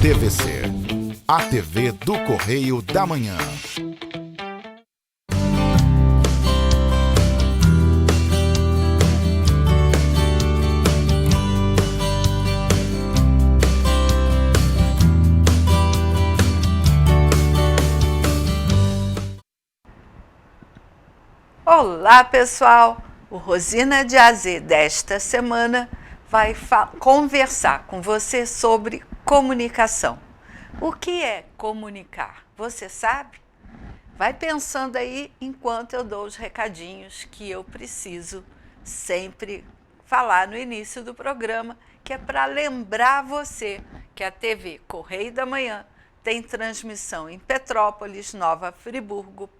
TVC, a TV do Correio da Manhã. Olá, pessoal! O Rosina de AZ desta semana vai conversar com você sobre comunicação. O que é comunicar? Você sabe? Vai pensando aí enquanto eu dou os recadinhos que eu preciso sempre falar no início do programa, que é para lembrar você que a TV Correio da Manhã tem transmissão em Petrópolis, Nova Friburgo,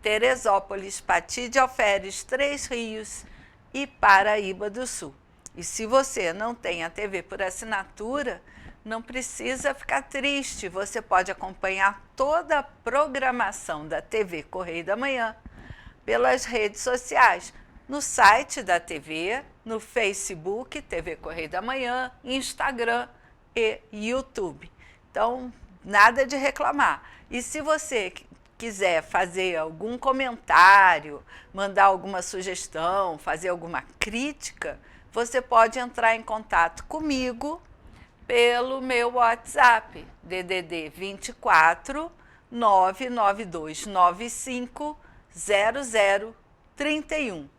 Teresópolis, Pati de Alferes, Três Rios e Paraíba do Sul. E se você não tem a TV por assinatura, não precisa ficar triste. Você pode acompanhar toda a programação da TV Correio da Manhã pelas redes sociais, no site da TV, no Facebook, TV Correio da Manhã, Instagram e YouTube. Então, nada de reclamar. E se você quiser fazer algum comentário, mandar alguma sugestão, fazer alguma crítica, você pode entrar em contato comigo pelo meu WhatsApp, DDD 24 99295 0031.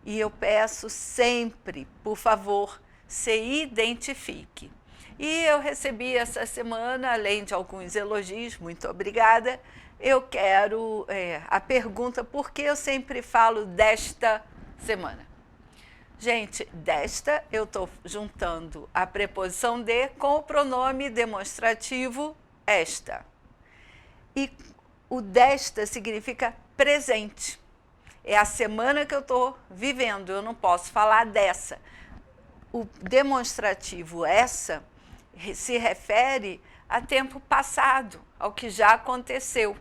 E eu peço sempre, por favor, se identifique. E eu recebi essa semana, além de alguns elogios, muito obrigada, eu quero a pergunta, por que eu sempre falo desta semana? Gente, desta eu estou juntando a preposição de com o pronome demonstrativo esta. E o desta significa presente. É a semana que eu estou vivendo, eu não posso falar dessa. O demonstrativo essa se refere a tempo passado, ao que já aconteceu.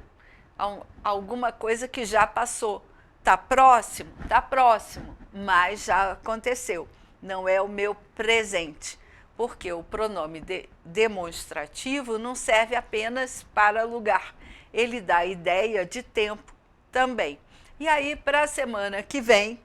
Alguma coisa que já passou. Está próximo? Está próximo, mas já aconteceu. Não é o meu presente, porque o pronome demonstrativo não serve apenas para lugar. Ele dá ideia de tempo também. E aí, para a semana que vem,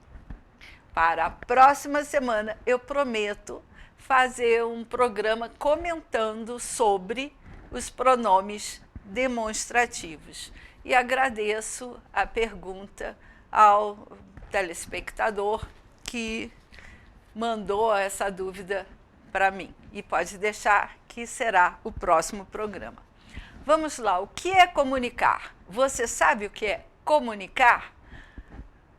para a próxima semana, eu prometo fazer um programa comentando sobre os pronomes demonstrativos. E agradeço a pergunta ao telespectador que mandou essa dúvida para mim. E pode deixar que será o próximo programa. Vamos lá, o que é comunicar? Você sabe o que é comunicar?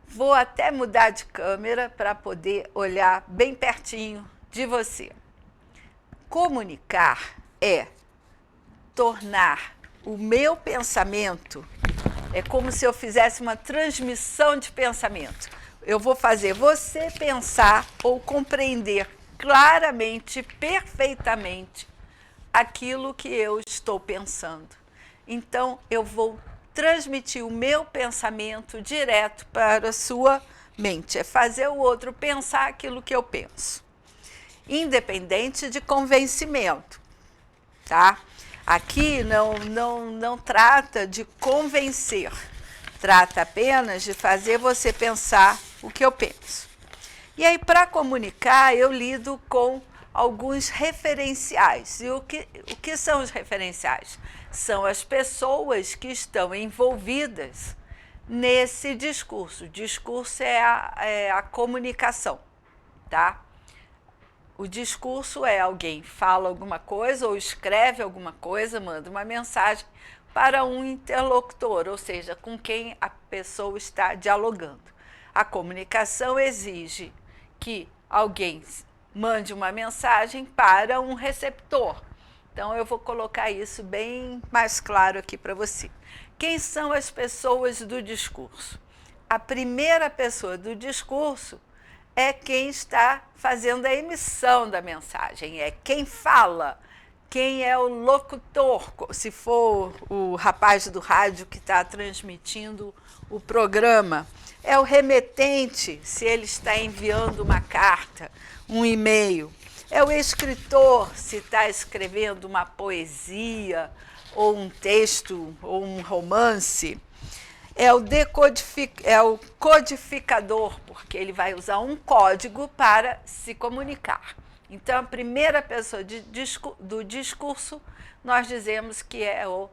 Vou até mudar de câmera para poder olhar bem pertinho de você. Comunicar é tornar o meu pensamento, é como se eu fizesse uma transmissão de pensamento. Eu vou fazer você pensar ou compreender claramente, perfeitamente, aquilo que eu estou pensando. Então, eu vou transmitir o meu pensamento direto para a sua mente. É fazer o outro pensar aquilo que eu penso. Independente de convencimento, tá? Aqui não trata de convencer, trata apenas de fazer você pensar o que eu penso. E aí, para comunicar, eu lido com alguns referenciais. E o que são os referenciais? São as pessoas que estão envolvidas nesse discurso. O discurso é a comunicação, tá? O discurso é alguém fala alguma coisa ou escreve alguma coisa, manda uma mensagem para um interlocutor, ou seja, com quem a pessoa está dialogando. A comunicação exige que alguém mande uma mensagem para um receptor. Então, eu vou colocar isso bem mais claro aqui para você. Quem são as pessoas do discurso? A primeira pessoa do discurso é quem está fazendo a emissão da mensagem, é quem fala, quem é o locutor, se for o rapaz do rádio que está transmitindo o programa, é o remetente, se ele está enviando uma carta, um e-mail, É o escritor, se está escrevendo uma poesia, ou um texto, ou um romance. É o codificador, porque ele vai usar um código para se comunicar. Então, a primeira pessoa do discurso, nós dizemos que é o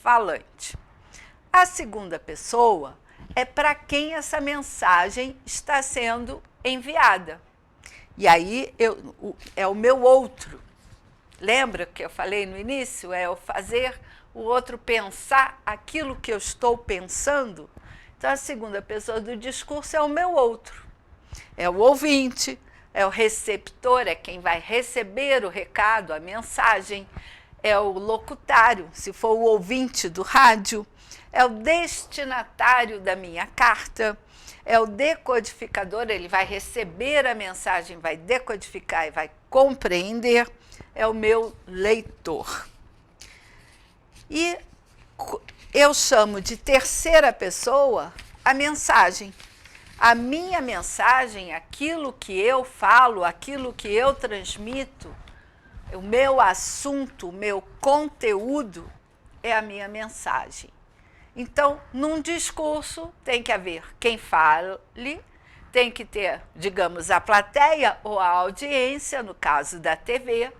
falante. A segunda pessoa é para quem essa mensagem está sendo enviada. E aí é o meu outro. Lembra que eu falei no início? É o fazer o outro pensar aquilo que eu estou pensando. Então, a segunda pessoa do discurso é o meu outro. É o ouvinte, é o receptor, é quem vai receber o recado, a mensagem. É o locutário, se for o ouvinte do rádio. É o destinatário da minha carta. É o decodificador, ele vai receber a mensagem, vai decodificar e vai compreender. É o meu leitor. E eu chamo de terceira pessoa a mensagem. A minha mensagem, aquilo que eu falo, aquilo que eu transmito, o meu assunto, o meu conteúdo é a minha mensagem. Então, num discurso tem que haver quem fale, tem que ter, digamos, a plateia ou a audiência, no caso da TV,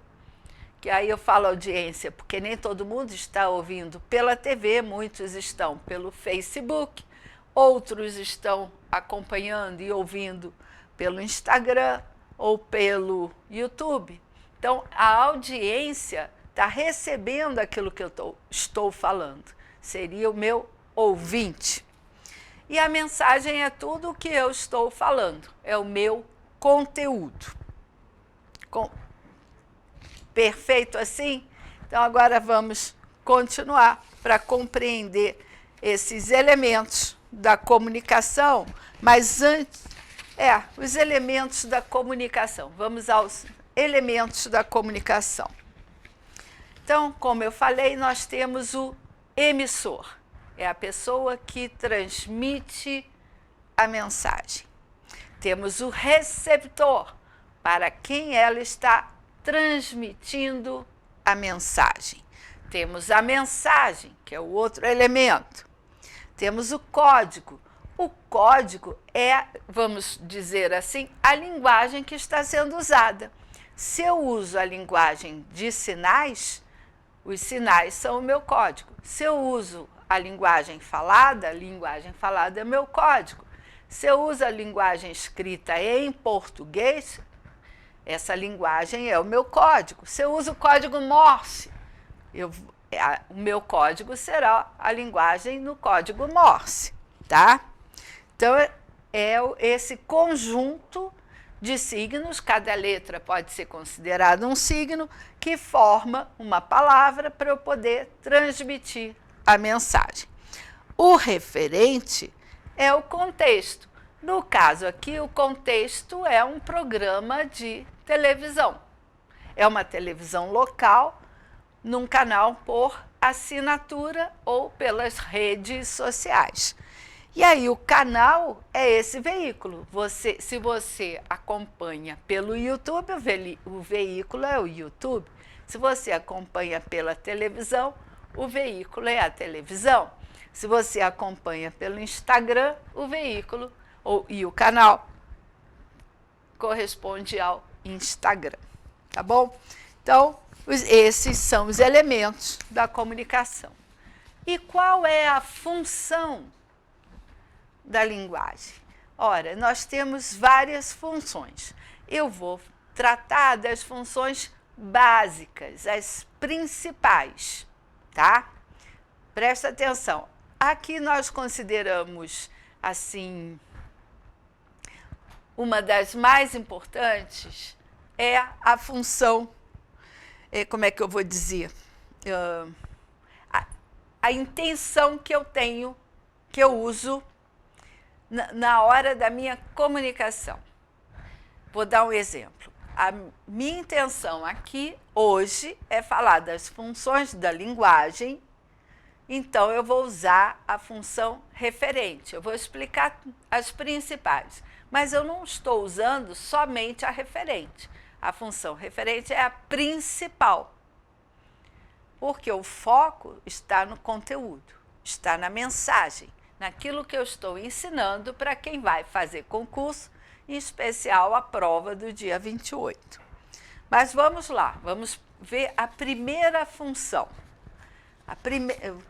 que aí eu falo audiência porque nem todo mundo está ouvindo pela TV, muitos estão pelo Facebook, outros estão acompanhando e ouvindo pelo Instagram ou pelo YouTube. Então, a audiência está recebendo aquilo que eu estou falando. Seria o meu ouvinte. E a mensagem é tudo o que eu estou falando. É o meu conteúdo. Perfeito assim? Então, agora vamos continuar para compreender esses elementos da comunicação. Mas antes, os elementos da comunicação. Vamos aos elementos da comunicação. Então, como eu falei, nós temos o emissor. É a pessoa que transmite a mensagem. Temos o receptor, para quem ela está transmitindo a mensagem. Temos a mensagem, que é o outro elemento. Temos o código. O código é, vamos dizer assim, a linguagem que está sendo usada. Se eu uso a linguagem de sinais, os sinais são o meu código. Se eu uso a linguagem falada é meu código. Se eu uso a linguagem escrita em português, essa linguagem é o meu código. Se eu uso o código Morse, o meu código será a linguagem no código Morse, tá? Então, é esse conjunto de signos, cada letra pode ser considerada um signo, que forma uma palavra para eu poder transmitir a mensagem. O referente é o contexto. No caso aqui, o contexto é um programa de televisão. É uma televisão local, num canal por assinatura ou pelas redes sociais. E aí o canal é esse veículo. Se você acompanha pelo YouTube, o veículo é o YouTube. Se você acompanha pela televisão, o veículo é a televisão. Se você acompanha pelo Instagram, o veículo e o canal corresponde ao Instagram, tá bom? Então, esses são os elementos da comunicação. E qual é a função da linguagem? Ora, nós temos várias funções. Eu vou tratar das funções básicas, as principais, tá? Presta atenção. Aqui nós consideramos, assim, uma das mais importantes é a função, como é que eu vou dizer? A intenção que eu tenho, que eu uso na hora da minha comunicação. Vou dar um exemplo. A minha intenção aqui, hoje, é falar das funções da linguagem, então eu vou usar a função referente. Eu vou explicar as principais, mas eu não estou usando somente a referente. A função referente é a principal, porque o foco está no conteúdo, está na mensagem, naquilo que eu estou ensinando para quem vai fazer concurso, em especial a prova do dia 28. Mas vamos lá, vamos ver a primeira função,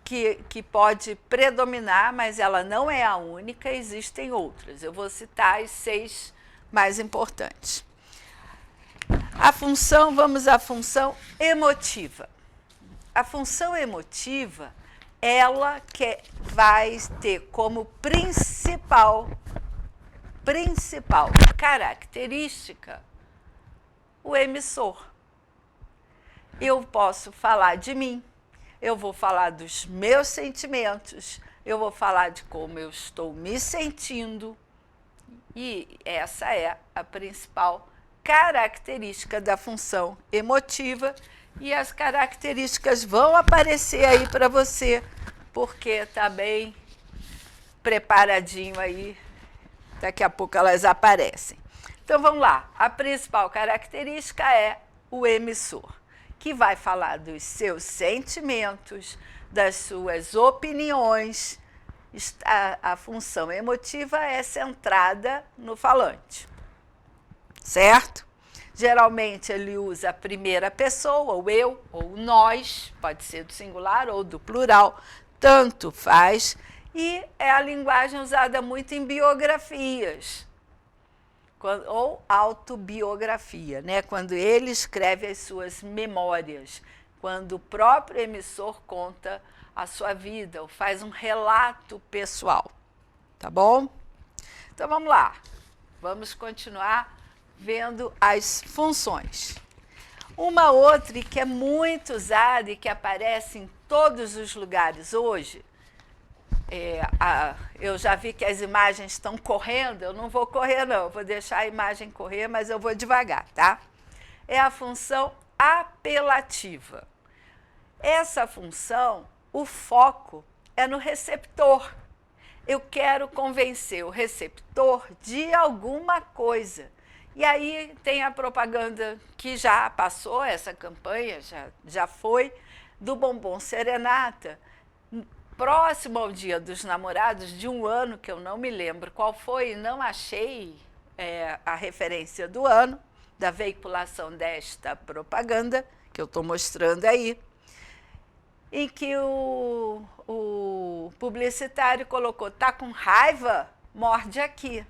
que pode predominar, mas ela não é a única, existem outras. Eu vou citar as 6 mais importantes. Vamos à função emotiva. A função emotiva, ela vai ter como principal característica o emissor. Eu posso falar de mim, eu vou falar dos meus sentimentos, eu vou falar de como eu estou me sentindo, e essa é a principal característica da função emotiva, e as características vão aparecer aí para você, porque está bem preparadinho aí, daqui a pouco elas aparecem. Então vamos lá, a principal característica é o emissor, que vai falar dos seus sentimentos, das suas opiniões. A função emotiva é centrada no falante, certo? Geralmente ele usa a primeira pessoa, o eu ou o nós, pode ser do singular ou do plural, tanto faz, e é a linguagem usada muito em biografias, ou autobiografia, né? Quando ele escreve as suas memórias, quando o próprio emissor conta a sua vida, ou faz um relato pessoal, tá bom? Então vamos lá, vamos continuar vendo as funções. Uma outra que é muito usada e que aparece em todos os lugares hoje, eu já vi que as imagens estão correndo, eu não vou correr não, eu vou deixar a imagem correr, mas eu vou devagar, tá? É a função apelativa. Essa função, o foco é no receptor. Eu quero convencer o receptor de alguma coisa. E aí tem a propaganda que já passou, essa campanha já foi, do bombom serenata, próximo ao Dia dos Namorados, de um ano que eu não me lembro qual foi, não achei a referência do ano, da veiculação desta propaganda, que eu estou mostrando aí, em que o publicitário colocou, tá com raiva? Morde aqui.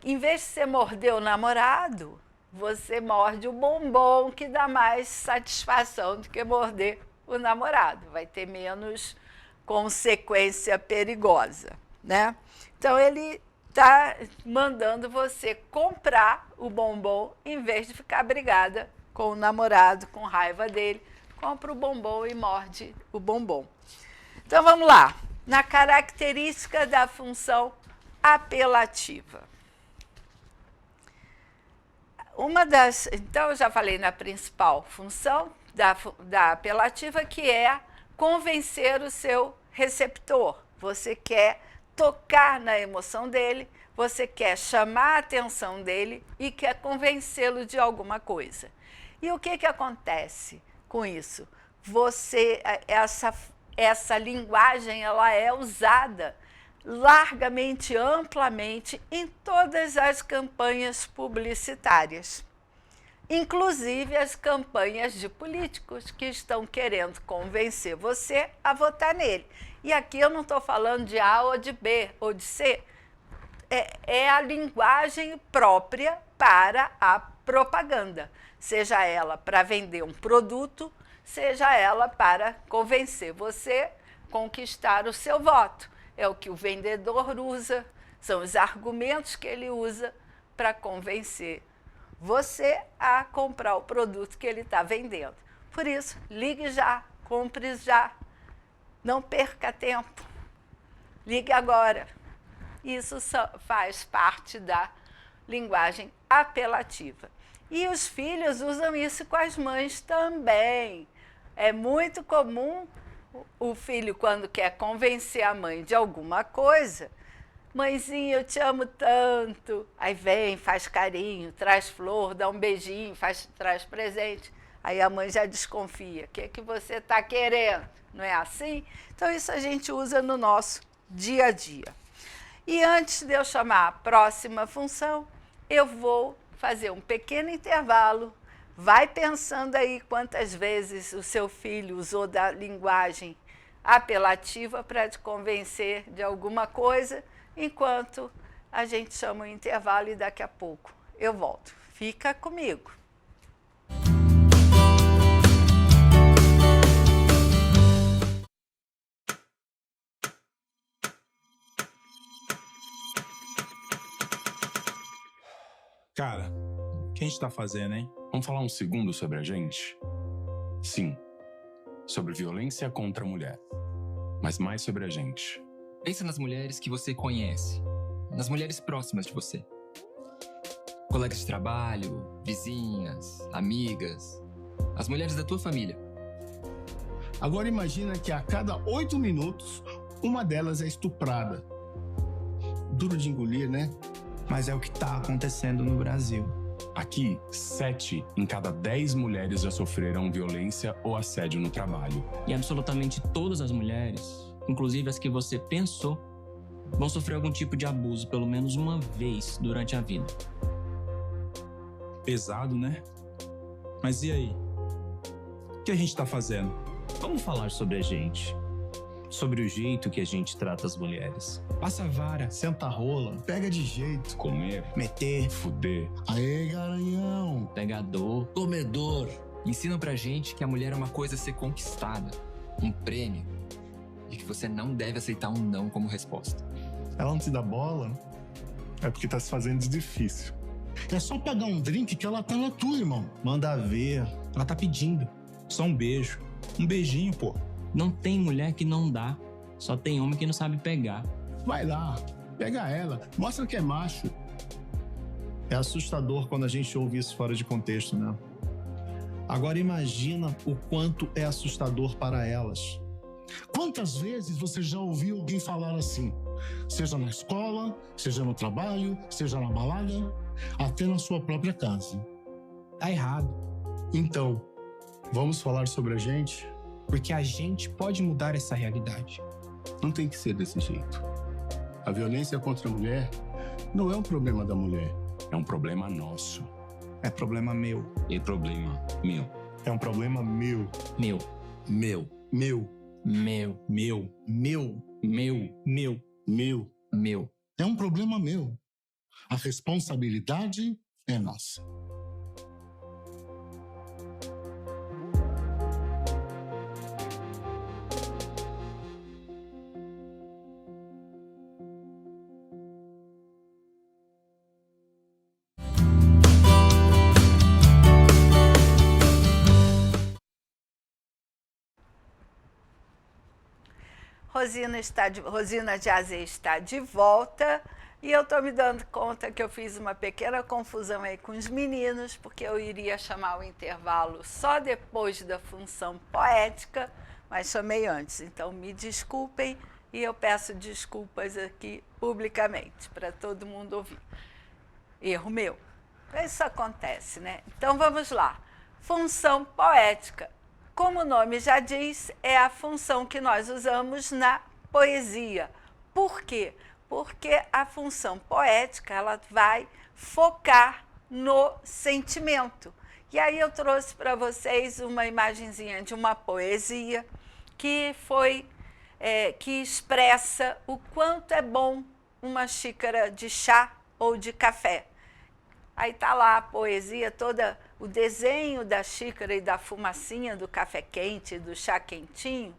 Em vez de você morder o namorado, você morde o bombom, que dá mais satisfação do que morder o namorado. Vai ter menos consequência perigosa, né? Então, ele está mandando você comprar o bombom em vez de ficar brigada com o namorado, com raiva dele. Compra o bombom e morde o bombom. Então, vamos lá. Na característica da função apelativa. Então, eu já falei na principal função da apelativa, que é convencer o seu receptor. Você quer tocar na emoção dele, você quer chamar a atenção dele e quer convencê-lo de alguma coisa. E o que acontece com isso? Essa linguagem ela é usada largamente, amplamente, em todas as campanhas publicitárias, inclusive as campanhas de políticos que estão querendo convencer você a votar nele. E aqui eu não estou falando de A ou de B ou de C, é a linguagem própria para a propaganda, seja ela para vender um produto, seja ela para convencer você, conquistar o seu voto. É o que o vendedor usa, são os argumentos que ele usa para convencer você a comprar o produto que ele está vendendo. Por isso, ligue já, compre já, não perca tempo, ligue agora. Isso faz parte da linguagem apelativa. E os filhos usam isso com as mães também. É muito comum o filho, quando quer convencer a mãe de alguma coisa, Mãezinha, eu te amo tanto. Aí vem, faz carinho, traz flor, dá um beijinho, traz presente. Aí a mãe já desconfia. O que é que você está querendo? Não é assim? Então isso a gente usa no nosso dia a dia. E antes de eu chamar a próxima função, eu vou fazer um pequeno intervalo. Vai pensando aí quantas vezes o seu filho usou da linguagem apelativa para te convencer de alguma coisa, enquanto a gente chama o intervalo e daqui a pouco eu volto. Fica comigo. Cara, o que a gente tá fazendo, hein? Vamos falar um segundo sobre a gente? Sim, sobre violência contra a mulher, mas mais sobre a gente. Pensa nas mulheres que você conhece, nas mulheres próximas de você. Colegas de trabalho, vizinhas, amigas, as mulheres da tua família. Agora imagina que a cada 8 minutos, uma delas é estuprada. Duro de engolir, né? Mas é o que tá acontecendo no Brasil. Aqui, 7 em cada 10 mulheres já sofreram violência ou assédio no trabalho. E absolutamente todas as mulheres, inclusive as que você pensou, vão sofrer algum tipo de abuso pelo menos uma vez durante a vida. Pesado, né? Mas e aí? O que a gente tá fazendo? Vamos falar sobre a gente. Sobre o jeito que a gente trata as mulheres. Passa a vara, senta a rola, pega de jeito. Comer, Meter. fuder. Aê, garanhão. Pegador. Comedor. Ensinam pra gente que a mulher é uma coisa a ser conquistada, um prêmio, e que você não deve aceitar um não como resposta. Ela não te dá bola? É porque tá se fazendo de difícil. É só pegar um drink que ela tá na tua, irmão. Manda ver. Ela tá pedindo. Só um beijo. Um beijinho, pô. Não tem mulher que não dá, só tem homem que não sabe pegar. Vai lá, pega ela, mostra que é macho. É assustador quando a gente ouve isso fora de contexto, né? Agora imagina o quanto é assustador para elas. Quantas vezes você já ouviu alguém falar assim? Seja na escola, seja no trabalho, seja na balada, até na sua própria casa. Tá errado. Então, vamos falar sobre a gente? Porque a gente pode mudar essa realidade. Não tem que ser desse jeito. A violência contra a mulher não é um problema da mulher. É um problema nosso. É problema meu. E problema meu. É um problema meu. Meu, Meu. Meu. meu, Meu. Meu. meu, Meu. Meu. Meu. É um problema meu. A responsabilidade é nossa. Rosina Jazê está de volta e eu estou me dando conta que eu fiz uma pequena confusão aí com os meninos, porque eu iria chamar o intervalo só depois da função poética, mas chamei antes. Então me desculpem e eu peço desculpas aqui publicamente para todo mundo ouvir. Erro meu. Isso acontece, né? Então vamos lá. Função poética. Como o nome já diz, é a função que nós usamos na poesia. Por quê? Porque a função poética ela vai focar no sentimento. E aí eu trouxe para vocês uma imagenzinha de uma poesia que que expressa o quanto é bom uma xícara de chá ou de café. Aí está lá a poesia toda, o desenho da xícara e da fumacinha do café quente, do chá quentinho,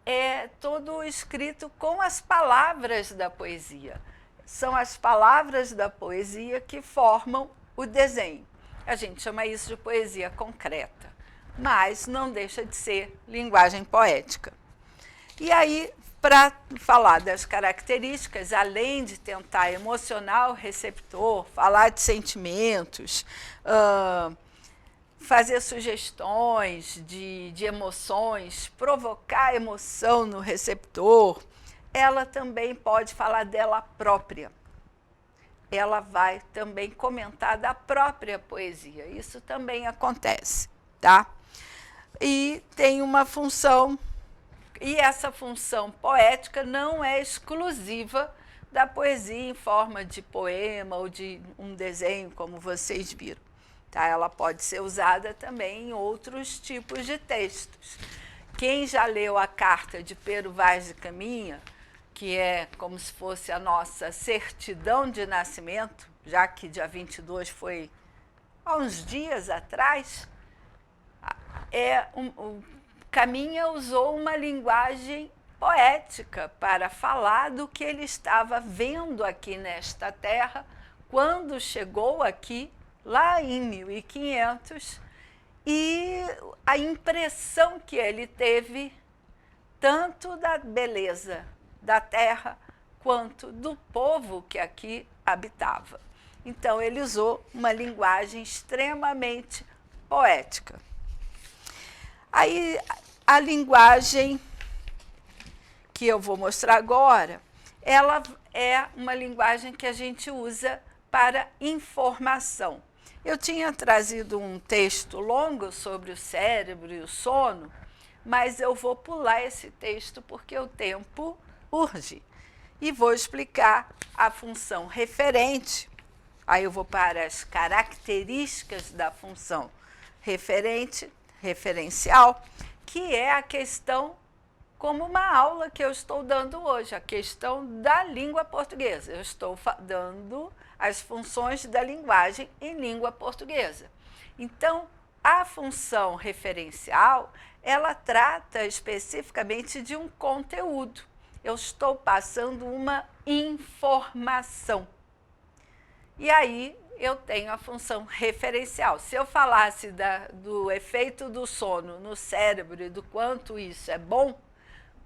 é todo escrito com as palavras da poesia. São as palavras da poesia que formam o desenho. A gente chama isso de poesia concreta, mas não deixa de ser linguagem poética. E aí, para falar das características, além de tentar emocionar o receptor, falar de sentimentos, fazer sugestões de emoções, provocar emoção no receptor, ela também pode falar dela própria. Ela vai também comentar da própria poesia. Isso também acontece, tá? E tem uma função, e essa função poética não é exclusiva da poesia em forma de poema ou de um desenho, como vocês viram. Tá? Ela pode ser usada também em outros tipos de textos. Quem já leu a carta de Pero Vaz de Caminha, que é como se fosse a nossa certidão de nascimento, já que dia 22 foi há uns dias atrás, Caminha usou uma linguagem poética para falar do que ele estava vendo aqui nesta terra quando chegou aqui, lá em 1500, e a impressão que ele teve tanto da beleza da terra quanto do povo que aqui habitava. Então, ele usou uma linguagem extremamente poética. Aí, a linguagem que eu vou mostrar agora, ela é uma linguagem que a gente usa para informação. Eu tinha trazido um texto longo sobre o cérebro e o sono, mas eu vou pular esse texto porque o tempo urge. E vou explicar a função referente. Aí eu vou para as características da função referente, referencial, que é a questão, como uma aula que eu estou dando hoje, a questão da língua portuguesa. Eu estou dando as funções da linguagem em língua portuguesa. Então, a função referencial, ela trata especificamente de um conteúdo. Eu estou passando uma informação. E aí, eu tenho a função referencial. Se eu falasse do efeito do sono no cérebro e do quanto isso é bom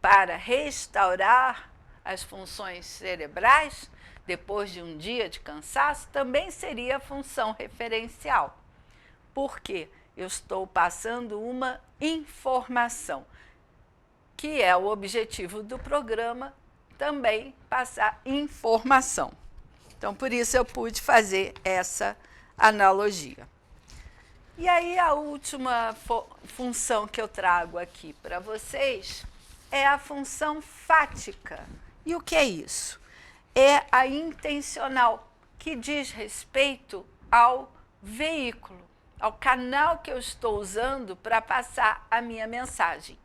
para restaurar as funções cerebrais, depois de um dia de cansaço, também seria a função referencial. Por quê? Eu estou passando uma informação, que é o objetivo do programa, também passar informação. Então, por isso eu pude fazer essa analogia. E aí, a última função que eu trago aqui para vocês é a função fática. E o que é isso? É a intencional, que diz respeito ao veículo, ao canal que eu estou usando para passar a minha mensagem.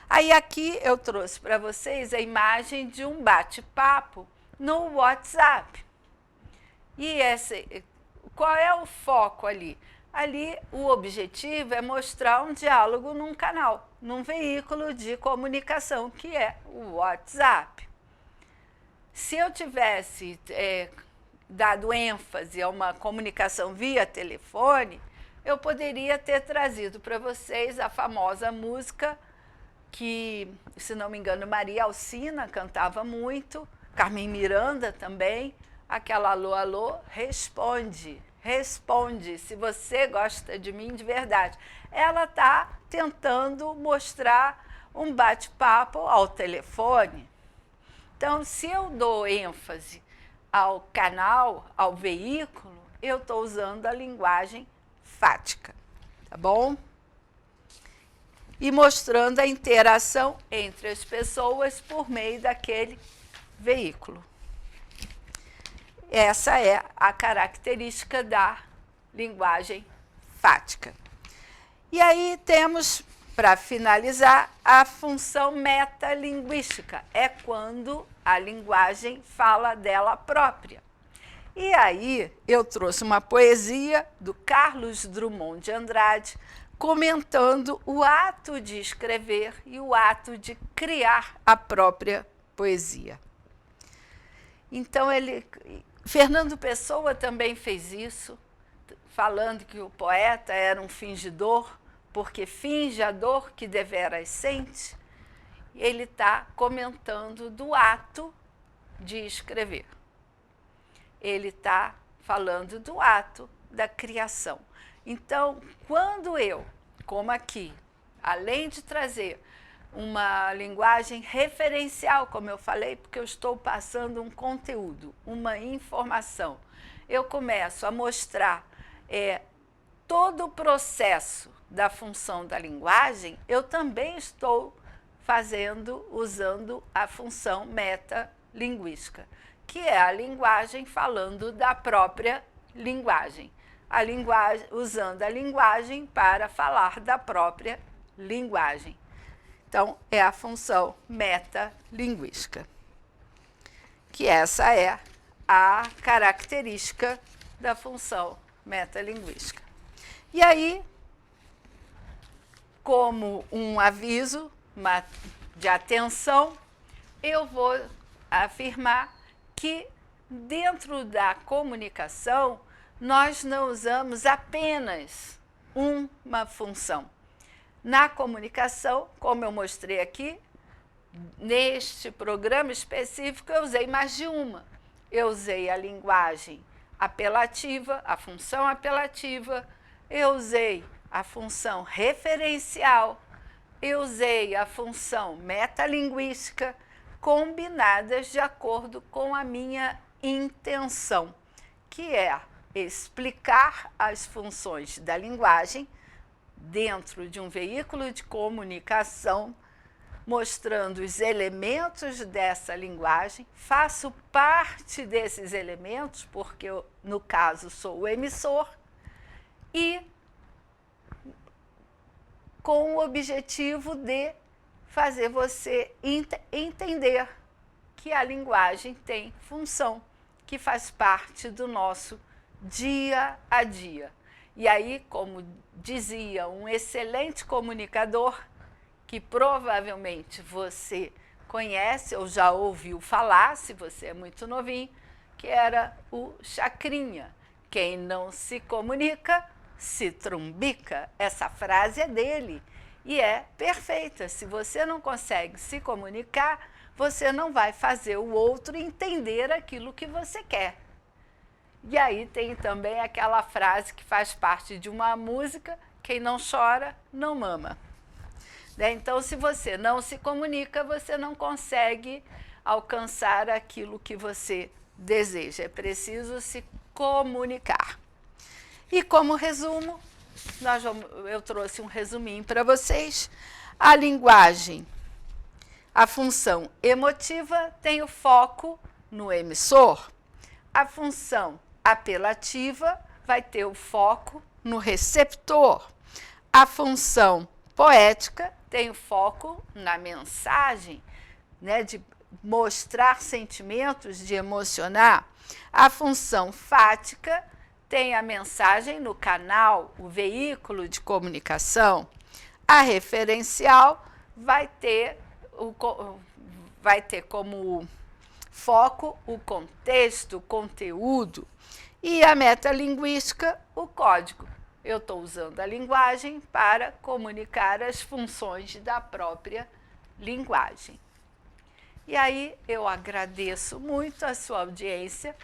Aí aqui eu trouxe para vocês a imagem de um bate-papo no WhatsApp. E qual é o foco ali? Ali o objetivo é mostrar um diálogo num canal, num veículo de comunicação, que é o WhatsApp. Se eu tivesse dado ênfase a uma comunicação via telefone, eu poderia ter trazido para vocês a famosa música que, se não me engano, Maria Alcina cantava muito, Carmen Miranda também, aquela alô, alô, responde, responde, se você gosta de mim de verdade. Ela está tentando mostrar um bate-papo ao telefone. Então, se eu dou ênfase ao canal, ao veículo, eu estou usando a linguagem fática, tá bom? E mostrando a interação entre as pessoas por meio daquele veículo. Essa é a característica da linguagem fática. E aí temos, para finalizar, a função metalinguística. É quando a linguagem fala dela própria. E aí eu trouxe uma poesia do Carlos Drummond de Andrade, comentando o ato de escrever e o ato de criar a própria poesia. Então, Fernando Pessoa também fez isso, falando que o poeta era um fingidor, porque finge a dor que deveras sente. Ele está comentando do ato de escrever. Ele está falando do ato da criação. Então, quando eu, como aqui, além de trazer uma linguagem referencial, como eu falei, porque eu estou passando um conteúdo, uma informação. Eu começo a mostrar todo o processo da função da linguagem, eu também estou usando a função metalinguística, que é a linguagem falando da própria linguagem. Usando a linguagem para falar da própria linguagem. Então, é a função metalinguística, que essa é a característica da função metalinguística. E aí, como um aviso de atenção, eu vou afirmar que dentro da comunicação nós não usamos apenas uma função. Na comunicação, como eu mostrei aqui, neste programa específico, eu usei mais de uma. Eu usei a linguagem apelativa, a função apelativa, eu usei a função referencial, eu usei a função metalinguística, combinadas de acordo com a minha intenção, que é explicar as funções da linguagem dentro de um veículo de comunicação, mostrando os elementos dessa linguagem, faço parte desses elementos, porque eu, no caso, sou o emissor, e com o objetivo de fazer você entender que a linguagem tem função, que faz parte do nosso dia a dia. E aí, como dizia um excelente comunicador, que provavelmente você conhece ou já ouviu falar, se você é muito novinho, que era o Chacrinha. Quem não se comunica, se trumbica. Essa frase é dele e é perfeita. Se você não consegue se comunicar, você não vai fazer o outro entender aquilo que você quer. E aí tem também aquela frase que faz parte de uma música: quem não chora, não mama. Então, se você não se comunica, você não consegue alcançar aquilo que você deseja. É preciso se comunicar. E como resumo, eu trouxe um resuminho para vocês. A linguagem, a função emotiva tem o foco no emissor. A função apelativa vai ter o foco no receptor. A função poética tem o foco na mensagem, né, de mostrar sentimentos, de emocionar. A função fática tem a mensagem no canal, o veículo de comunicação. A referencial vai ter como foco o contexto, o conteúdo. E a metalinguística, o código. Eu estou usando a linguagem para comunicar as funções da própria linguagem. E aí eu agradeço muito a sua audiência,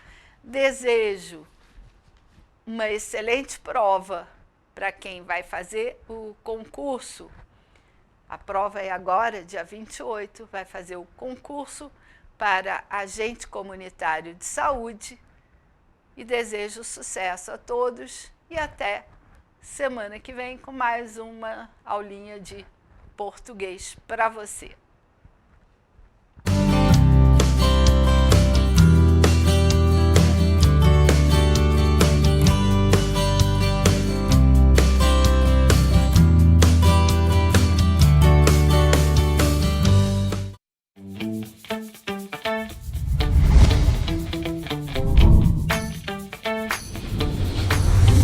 desejo uma excelente prova para quem vai fazer o concurso. A prova é agora, dia 28, vai fazer o concurso para agente comunitário de saúde. E desejo sucesso a todos e até semana que vem com mais uma aulinha de português para você.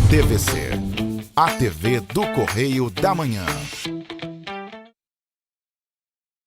TVC, a TV do Correio da Manhã.